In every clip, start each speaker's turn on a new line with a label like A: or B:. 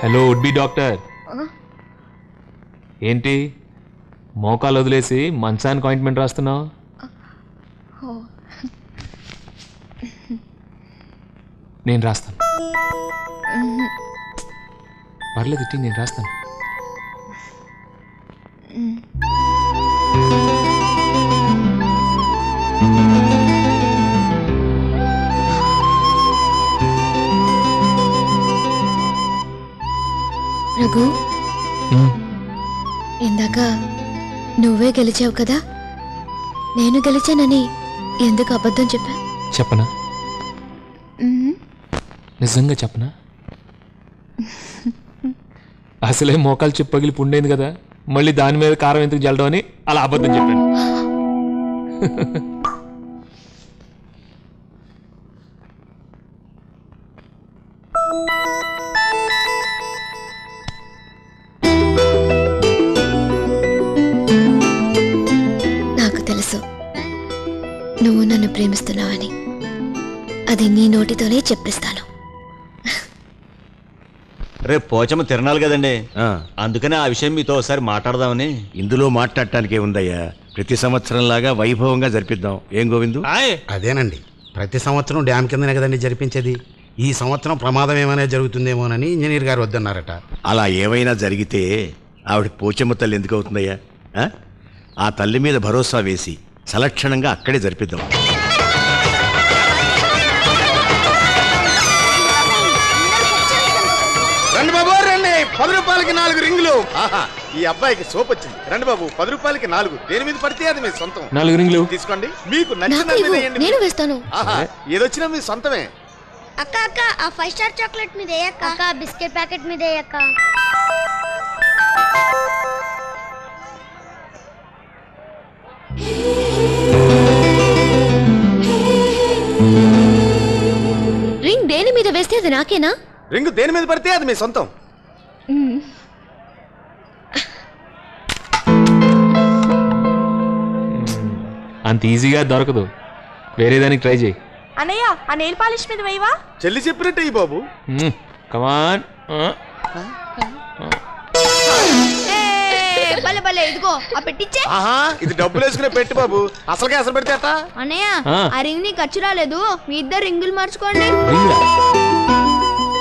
A: Hello would be doctor. ఏంటి మోకాలు వదిలేసి మంచానికి ఆయింట్మెంట్ రాస్తున్నావు? నేను రాస్తాను. పర్లేదు ఇట్టి, నేను రాస్తాను.
B: రఘు, ఇందాక నువ్వే గెలిచావు కదా, నేను గెలిచానని ఎందుకు అబద్ధం చెప్పా?
A: చెప్పనా? నిజంగా చెప్పనా? అసలే మోకాలు చిప్పగిలి పుండేది కదా, మళ్ళీ దాని మీద కారం ఎందుకు జల్లడం అని అలా అబద్ధం చెప్పాను.
B: నాకు తెలుసు నువ్వు నన్ను ప్రేమిస్తున్నావని. అది నీ నోటితోనే చెప్పిస్తాను.
C: రేపు పోచమ్మ తిరణాలి కదండి, అందుకనే ఆ విషయం మీతో ఒకసారి మాట్లాడదామని.
D: ఇందులో మాట్లాడటానికి ఏముందయ్యా, ప్రతి సంవత్సరం లాగా వైభవంగా జరిపిద్దాం. ఏం గోవిందు?
E: అదేనండి, ప్రతి సంవత్సరం డ్యామ్ కిందనే కదండి జరిపించేది. ఈ సంవత్సరం ప్రమాదం ఏమైనా జరుగుతుందేమోనని ఇంజనీర్ గారు వద్దన్నారట.
D: అలా ఏమైనా జరిగితే ఆవిడ పోచమ్మ తల్లి ఎందుకు అవుతుందయ్యా? ఆ తల్లి మీద భరోసా వేసి సలక్షణంగా అక్కడే జరిపిద్దాం.
E: రండి బాబు రండి, 10 రూపాయలకి 4 రింగులు. ఈ అబ్బాయికి సోప్ వచ్చింది. రండి బాబు, 10 రూపాయలకి 4. దేని మీద పడితే అది మీ సొంతం.
A: 4 రింగులు
E: తీసుకోండి, మీకు నచ్చిన
B: నేను వేస్తాను.
E: ఏదొచ్చినా మీ సొంతమే.
F: అక్క అక్క, ఆ 5 స్టార్ చాక్లెట్ మీద అక్క, అక్క బిస్కెట్ ప్యాకెట్ మీద అక్క.
B: రింగ్ దేని మీద వేస్తే అది నాకేనా?
E: రింగు దేని మీద పడితే అది మీ సొంతం.
A: అంత ఈజీగా దొరకదు, వేరే దానికి ట్రై చేయి.
G: అన్నయ్య, ఆ నెయిల్ పాలిష్ మీద వేయవా?
E: చెల్లి చెప్పినట్టే ఈ బాబు.
A: కమాన్.
F: భలే భలే, ఇదిగో ఆ పెట్టించే.
E: ఇది డబ్బులు వేసుకునే పెట్టి బాబు, అసలుకే అసలు పెడితే అట్ట.
F: అన్నయ్య, ఆ రింగ్ నీ ఖర్చు రాలేదు, మీ ఇద్దరు రింగులు మార్చుకోండి.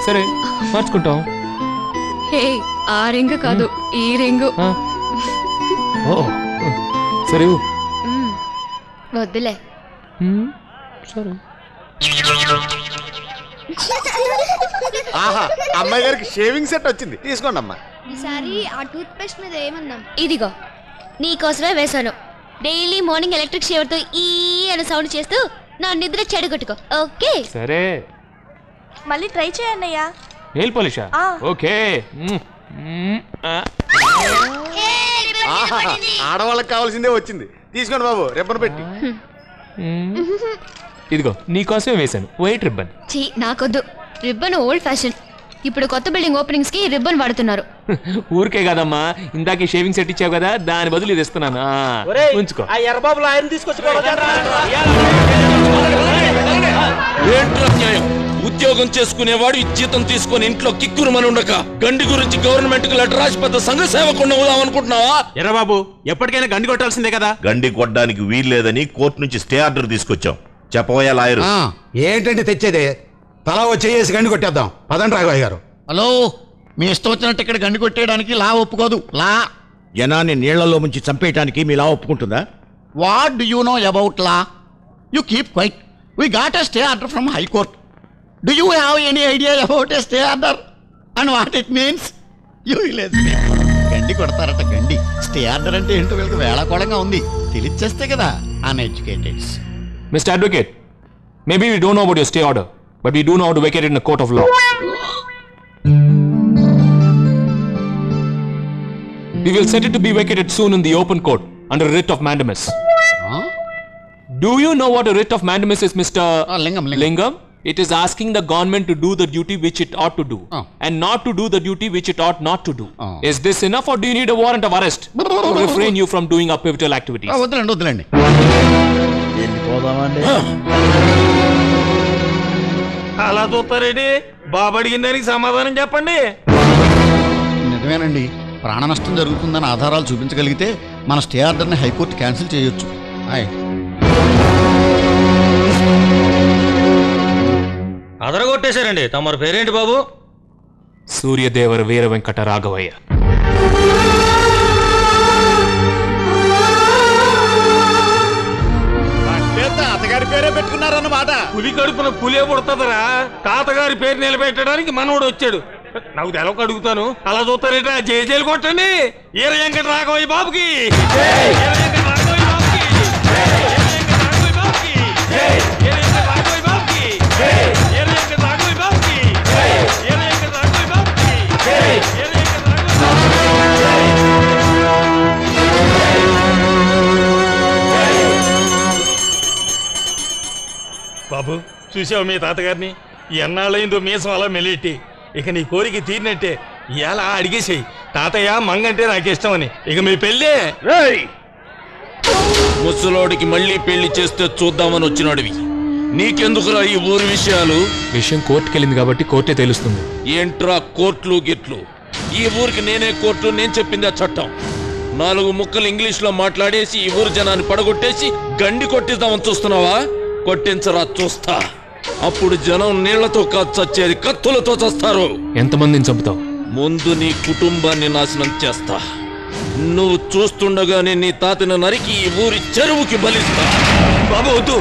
A: సరే మార్చుకుంటాం.
B: ఆ రింగ్ కాదు, ఈ రింగు.
A: సరే
B: వద్దులే.
A: సరే.
E: అమ్మాయి గారికి షేవింగ్ సెట్ వచ్చింది, తీసుకోండి అమ్మా.
F: ఈసారి ఆ టూత్ పేస్ట్ మీద ఏమందాం?
B: ఇదిగో నీకోసమే వేశాను. డైలీ మార్నింగ్ ఎలక్ట్రిక్ షేవర్ తో ఈ అని సౌండ్ చేస్తూ నా నిద్ర చెడగొట్టుకో. ఓకే
A: సరే.
G: మళ్ళీ ట్రై చేయన్నయ్య.
A: నెయిల్ పాలిషా? ఓకే.
E: ఆడవాళ్ళకి కావాల్సిందే వచ్చింది, తీసుకోండి బాబు. రిబ్బన్ పెట్టి.
A: ఇదిగో నీకోసమే వేశాను, వైట్ రిబ్బన్.
B: నాకొద్దు, రిబ్బన్ ఓల్డ్ ఫ్యాషన్. ఇప్పుడు కొత్త బిల్డింగ్ ఓపెనింగ్స్ కి రిబ్బన్ వాడుతున్నారు.
A: ఊరికే కదమ్మా, ఇందాక షేవింగ్ సెట్ ఇచ్చావు కదా, దాని బదులు ఇది ఇస్తున్నాను. ఉంచుకో.
H: ఉద్యోగం చేసుకునేవాడు జీతం తీసుకుని ఇంట్లో కిక్కురుమని ఉండక గండి గురించి గవర్నమెంట్ కి లెటర్ రాసి పెద్ద సంఘ సేవకుండా అవుదాం అనుకుంటున్నావా?
C: ఎర్రబాబు, ఎప్పటికైనా గండి కొట్టాల్సిందే కదా.
D: గండి కొట్టడానికి వీల్లేదని కోర్టు నుంచి స్టే ఆర్డర్ తీసుకొచ్చాం. చెప్పబోయా లాయరు.
E: ఏంటంటే తెచ్చేదే, తలా వచ్చేసి గండి కొట్టేద్దాం. పదండి రాఘవయ్య గారు.
I: హలో, మీ ఇష్టం వచ్చినట్టు ఇక్కడ గండి కొట్టేయడానికి లా ఒప్పుకోదు. లా
D: జనాన్ని నీళ్లలో ముంచి చంపేయడానికి మీ లా ఒప్పుకుంటుందా?
I: What do you know about law? You keep quiet. We got a stay order from high court. Do you have any idea about a stay order and what it means? You లేదు, గండి కొడతారట. గండి stay order అంటే ఏంటో వీళ్ళకి వేళాకోళంగా ఉంది. తెలియచేస్తే కదా అన్ఎడ్యుకేటెడ్స్.
A: Mr. Advocate, maybe we don't know about your stay order, but we do know how to vacate it in a court of law. We will set it to be vacated soon in the open court under writ of mandamus. Do you know what a writ of mandamus is, Mr. Lingam? It is asking the government to do the duty which it ought to do and not to do the duty which it ought not to do. Is this enough, or do you need a warrant of arrest to refrain you from doing our pivotal activities?
I: వద్దులండి.
H: అలా చూస్తారేంటి? బాబు అడిగిన దానికి సమాధానం చెప్పండి.
I: నిజమేనండి, ప్రాణ నష్టం జరుగుతుందని ఆధారాలు చూపించగలిగితే మన స్టే ఆర్డర్ని హైకోర్టు క్యాన్సిల్ చేయొచ్చు.
H: అదరగొట్టేశారండి. తమరి పేరేంటి బాబు?
A: సూర్యదేవర వీర వెంకట రాఘవయ్య.
E: తాతగారి పేరే పెట్టుకున్నారన్నమాట.
H: పులి కడుపున పులే పుడతదరా. తాతగారి పేరు నిలబెట్టడానికి మనవడు వచ్చాడు. నాకు తెలవక అడుగుతాను, అలా చూస్తారేట? జైలు కొట్టండి. వీర వెంకట రాఘవయ్య బాబుకి. బాబు చూసావు మీ తాతగారిని? ఎన్నాళ్ళైందో మీసం అలా మెలిట్టి. ఇక నీ కోరిక తీరినట్టే. ఇలా అడిగేసేయి, తాతయ్య మంగంటే నాకు ఇష్టమని. ఇక మీ పెళ్ళే. ముసలోడికి మళ్ళీ పెళ్లి చేస్తే చూద్దామని వచ్చినాడివి. నీకెందుకురా ఈ ఊరి విషయాలు?
A: విషయం కోర్టుకెళ్ళింది కాబట్టి కోర్టే తెలుస్తుంది.
H: ఏంట్రా కోర్టులు గిట్లు? ఈ ఊరికి నేనే కోర్టు, నేను చెప్పింది ఆ చట్టం. 4 ముక్కలు ఇంగ్లీష్ లో మాట్లాడేసి ఈ ఊరు జనాన్ని పడగొట్టేసి గండి కొట్టిద్దామని చూస్తున్నావా? కొట్టించరా చూస్తా. అప్పుడు జనం నీళ్లతో కాదు చచ్చేది, కత్తులతో చస్తారు.
A: ఎంతమందిని చంపుతావు?
H: ముందు నీ కుటుంబాన్ని నాశనం చేస్తా. నువ్వు చూస్తుండగానే నీ తాతను నరికి ఈ ఊరి చెరువుకి బలిస్తా. బాబు వద్దు.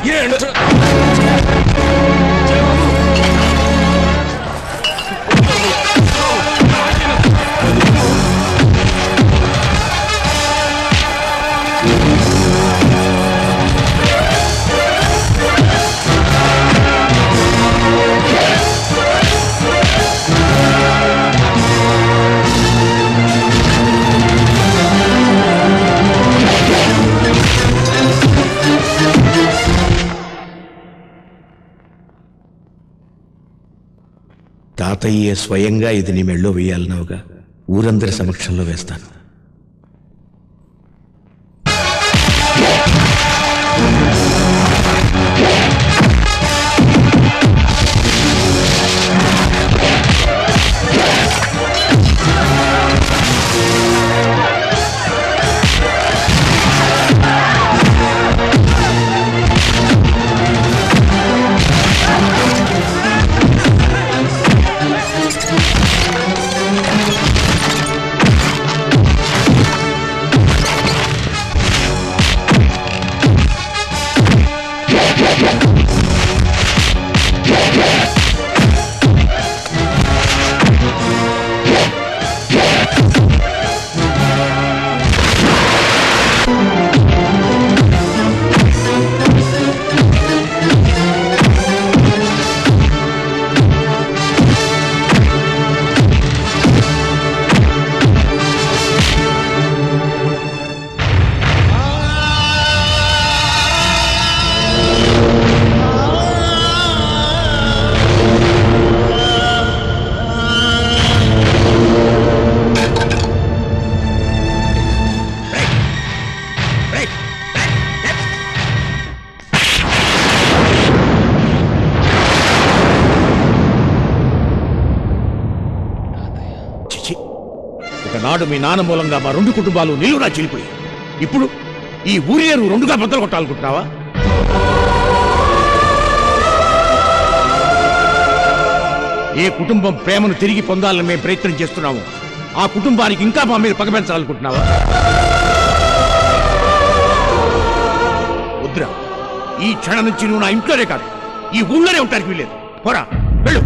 D: తాతయ్యే స్వయంగా ఇది నీ మెళ్ళో వేయాలన్నావుగా, ఊరందరి సమక్షంలో వేస్తాను. ఒకనాడు మీ నాన్న మూలంగా మా 2 కుటుంబాలు నిలువునా చీలిపోయి, ఇప్పుడు ఈ ఊరిని 2గా బద్దలు కొట్టాలనుకుంటున్నావా? ఏ కుటుంబం ప్రేమను తిరిగి పొందాలని మేము ప్రయత్నం చేస్తున్నాము, ఆ కుటుంబానికి ఇంకా మా మీద పగ పెంచాలనుకుంటున్నావా? వద్దురా, ఈ క్షణం నుంచి నువ్వు నా ఇంట్లోనే కాదు, ఈ ఊళ్ళోనే ఉంటానికి వీల్లేదు. పోరా, వెళ్ళు.